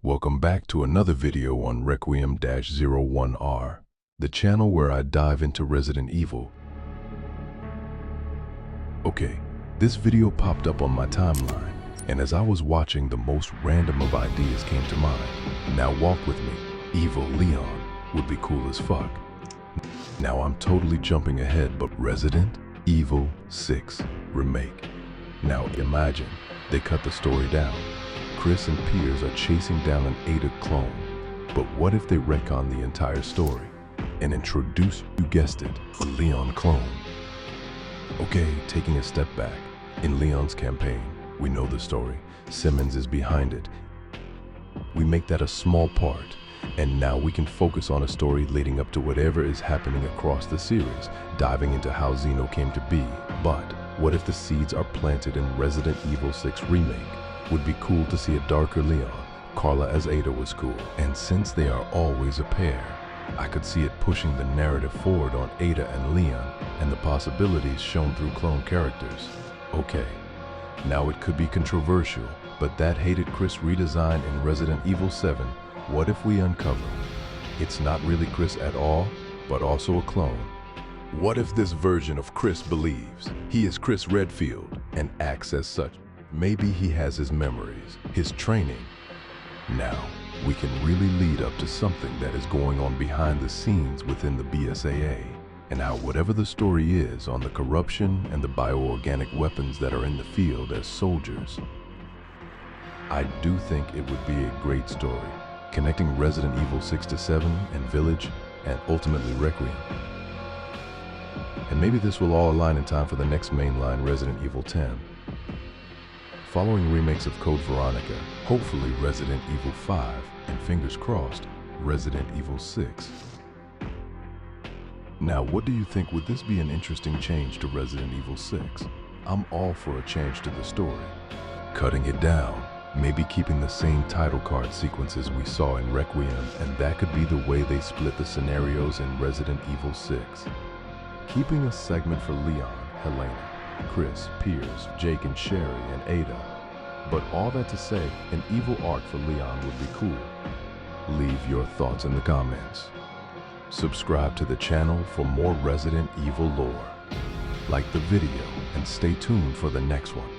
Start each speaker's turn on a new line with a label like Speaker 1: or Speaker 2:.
Speaker 1: Welcome back to another video on Requiem-01R, the channel where I dive into Resident Evil. Okay, this video popped up on my timeline, and as I was watching, the most random of ideas came to mind. Now walk with me, Evil Leon would be cool as fuck. Now I'm totally jumping ahead, but Resident Evil 6 Remake. Now imagine, they cut the story down. Chris and Piers are chasing down an Ada clone. But what if they retcon the entire story and introduce, you guessed it, a Leon clone? Okay, taking a step back. In Leon's campaign, we know the story. Simmons is behind it. We make that a small part, and now we can focus on a story leading up to whatever is happening across the series, diving into how Zeno came to be. But what if the seeds are planted in Resident Evil 6 Remake? Would be cool to see a darker Leon. Carla as Ada was cool. And since they are always a pair, I could see it pushing the narrative forward on Ada and Leon and the possibilities shown through clone characters. Okay, now it could be controversial, but that hated Chris redesign in Resident Evil 7, what if we uncover it's not really Chris at all, but also a clone? What if this version of Chris believes he is Chris Redfield and acts as such? Maybe he has his memories, his training. Now, we can really lead up to something that is going on behind the scenes within the BSAA, and how whatever the story is on the corruption and the bioorganic weapons that are in the field as soldiers, I do think it would be a great story, connecting Resident Evil 6 to 7 and Village, and ultimately Requiem. And maybe this will all align in time for the next mainline Resident Evil 10. Following remakes of Code Veronica, hopefully Resident Evil 5, and fingers crossed, Resident Evil 6. Now, what do you think? Would this be an interesting change to Resident Evil 6? I'm all for a change to the story. Cutting it down, maybe keeping the same title card sequences we saw in Requiem, and that could be the way they split the scenarios in Resident Evil 6. Keeping a segment for Leon, Helena, Chris, Piers, Jake and Sherry, and Ada. But all that to say, an evil arc for Leon would be cool. Leave your thoughts in the comments. Subscribe to the channel for more Resident Evil lore. Like the video and stay tuned for the next one.